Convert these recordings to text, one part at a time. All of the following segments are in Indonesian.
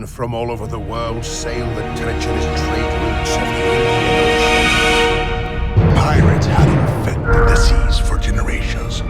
Men from all over the world sail the treacherous trade routes of the Indian Ocean. Pirates had infected the seas for generations.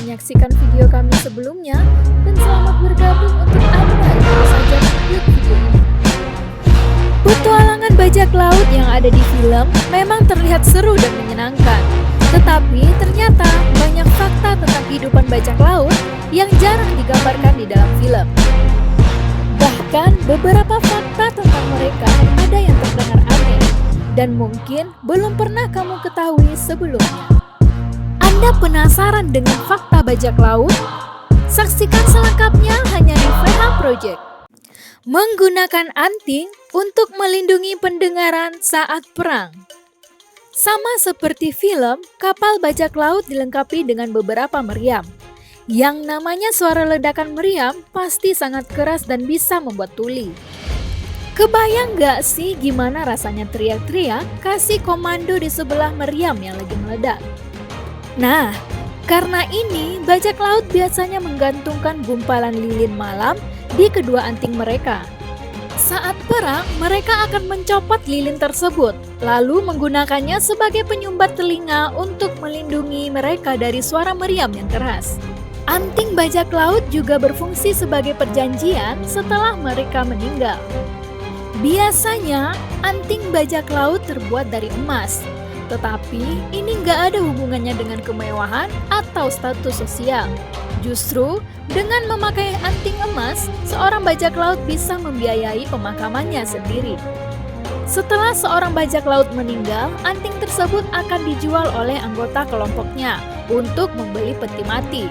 Menyaksikan video kami sebelumnya dan selamat bergabung untuk Anda yang baru saja melihat video ini. Petualangan bajak laut yang ada di film memang terlihat seru dan menyenangkan, tetapi ternyata banyak fakta tentang kehidupan bajak laut yang jarang digambarkan di dalam film. Bahkan beberapa fakta tentang mereka ada yang terdengar aneh dan mungkin belum pernah kamu ketahui sebelumnya. Anda penasaran dengan fakta bajak laut? Saksikan selengkapnya hanya di VH Project. Menggunakan anting untuk melindungi pendengaran saat perang. Sama seperti film, kapal bajak laut dilengkapi dengan beberapa meriam. Yang namanya suara ledakan meriam pasti sangat keras dan bisa membuat tuli. Kebayang gak sih gimana rasanya teriak-teriak kasih komando di sebelah meriam yang lagi meledak? Nah, karena ini bajak laut biasanya menggantungkan gumpalan lilin malam di kedua anting mereka. Saat perang, mereka akan mencopot lilin tersebut, lalu menggunakannya sebagai penyumbat telinga untuk melindungi mereka dari suara meriam yang keras. Anting bajak laut juga berfungsi sebagai perjanjian setelah mereka meninggal. Biasanya, anting bajak laut terbuat dari emas. Tetapi ini nggak ada hubungannya dengan kemewahan atau status sosial. Justru dengan memakai anting emas, seorang bajak laut bisa membiayai pemakamannya sendiri. Setelah seorang bajak laut meninggal, anting tersebut akan dijual oleh anggota kelompoknya untuk membeli peti mati.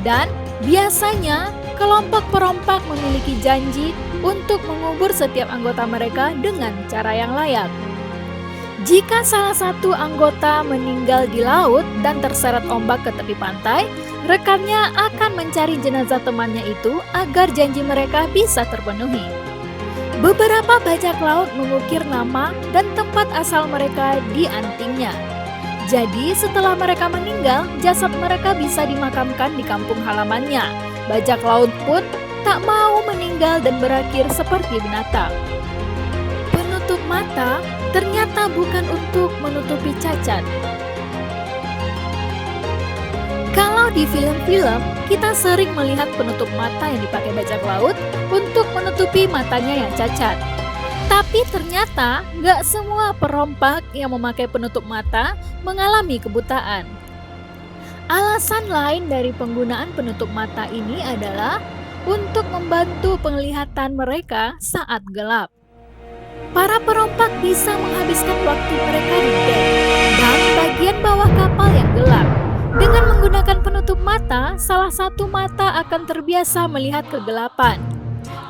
Dan biasanya kelompok perompak memiliki janji untuk mengubur setiap anggota mereka dengan cara yang layak. Jika salah satu anggota meninggal di laut dan terseret ombak ke tepi pantai, rekannya akan mencari jenazah temannya itu agar janji mereka bisa terpenuhi. Beberapa bajak laut mengukir nama dan tempat asal mereka di antingnya. Jadi setelah mereka meninggal, jasad mereka bisa dimakamkan di kampung halamannya. Bajak laut pun tak mau meninggal dan berakhir seperti binatang. Penutup mata ternyata bukan untuk menutupi cacat. Kalau di film-film, kita sering melihat penutup mata yang dipakai bajak laut untuk menutupi matanya yang cacat. Tapi ternyata nggak semua perompak yang memakai penutup mata mengalami kebutaan. Alasan lain dari penggunaan penutup mata ini adalah untuk membantu penglihatan mereka saat gelap. Para perompak bisa menghabiskan waktu mereka di dek dan bagian bawah kapal yang gelap. Dengan menggunakan penutup mata, salah satu mata akan terbiasa melihat kegelapan.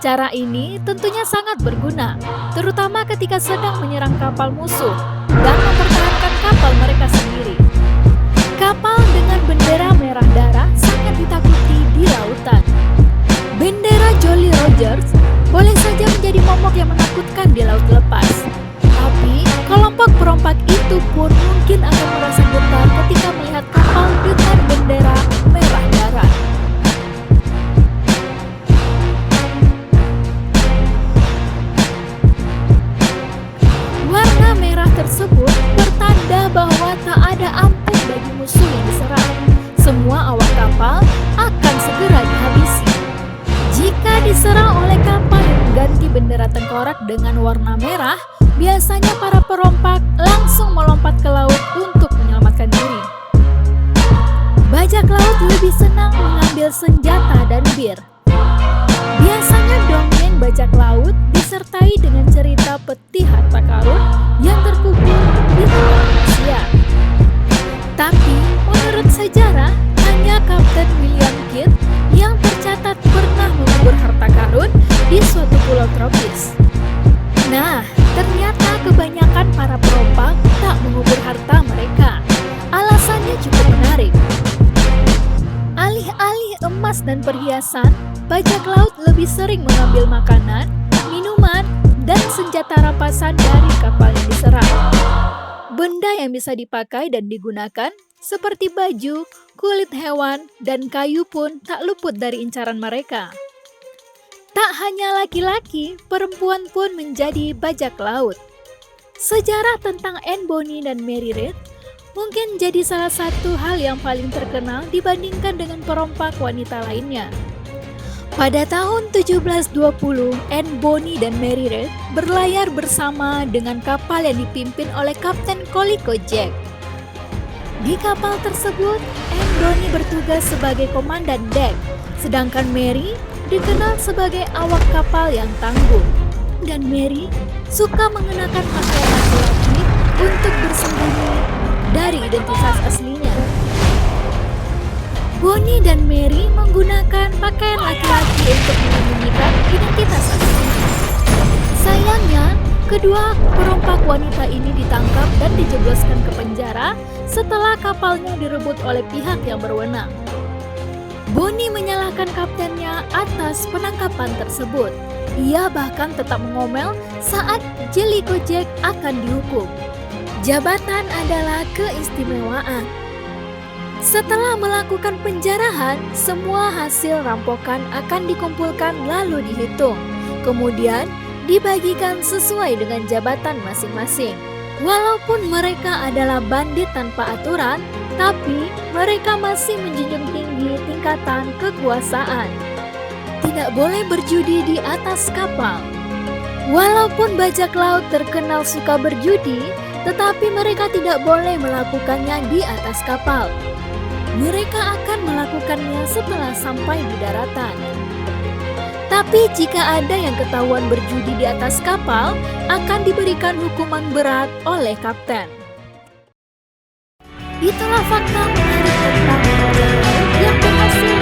Cara ini tentunya sangat berguna, terutama ketika sedang menyerang kapal musuh dan mempertahankan kapal mereka sendiri. Kapal dengan bendera merah darah sangat ditakuti di lautan. Bendera Jolly Rogers boleh saja menjadi momok yang menakutkan di laut lepas. Tapi, kelompok perompak itu pun mungkin akan merasa getar ketika melihat kapal dengan bendera merah darah. Warna merah tersebut bertanda bahwa tak ada ampun bagi musuh yang diserang. Semua awak kapal bertengkorak dengan warna merah, biasanya para perompak langsung melompat ke laut untuk menyelamatkan diri. Bajak laut lebih senang mengambil senjata dan bir. Biasanya dongeng bajak laut disertai dengan cerita peti harta karun yang terkubur di tempat rahasia. Tapi menurut sejarah, hanya Kapten William Kidd yang tercatat pernah mengubur harta karun di suatu pulau tropis. Nah, ternyata kebanyakan para perompak tak mengubur harta mereka. Alasannya cukup menarik. Alih-alih emas dan perhiasan, bajak laut lebih sering mengambil makanan, minuman, dan senjata rampasan dari kapal yang diserang. Benda yang bisa dipakai dan digunakan seperti baju, kulit hewan, dan kayu pun tak luput dari incaran mereka. Tak hanya laki-laki, perempuan pun menjadi bajak laut. Sejarah tentang Anne Bonny dan Mary Read mungkin jadi salah satu hal yang paling terkenal dibandingkan dengan perompak wanita lainnya. Pada tahun 1720, Anne Bonny dan Mary Read berlayar bersama dengan kapal yang dipimpin oleh Kapten Coleco Jack. Di kapal tersebut, Anne Bonny bertugas sebagai komandan dek, sedangkan Mary dikenal sebagai awak kapal yang tangguh. Dan Mary suka mengenakan pakaian laki-laki untuk bersembunyi dari identitas aslinya. Bonny dan Mary menggunakan pakaian laki-laki untuk menyembunyikan identitas aslinya. Sayangnya, kedua perompak wanita ini ditangkap dan dijebloskan ke penjara setelah kapalnya direbut oleh pihak yang berwenang. Bonny menyalahkan kaptennya atas penangkapan tersebut. Ia bahkan tetap mengomel saat Jellicoe Jack akan dihukum. Jabatan adalah keistimewaan. Setelah melakukan penjarahan, semua hasil rampokan akan dikumpulkan lalu dihitung. Kemudian dibagikan sesuai dengan jabatan masing-masing. Walaupun mereka adalah bandit tanpa aturan, tapi mereka masih menjunjung tinggi tingkatan kekuasaan. Tidak boleh berjudi di atas kapal. Walaupun bajak laut terkenal suka berjudi, tetapi mereka tidak boleh melakukannya di atas kapal. Mereka akan melakukannya setelah sampai di daratan. Tapi jika ada yang ketahuan berjudi di atas kapal, akan diberikan hukuman berat oleh kapten. Itulah fakta menarik tentang bajak laut yang berhasil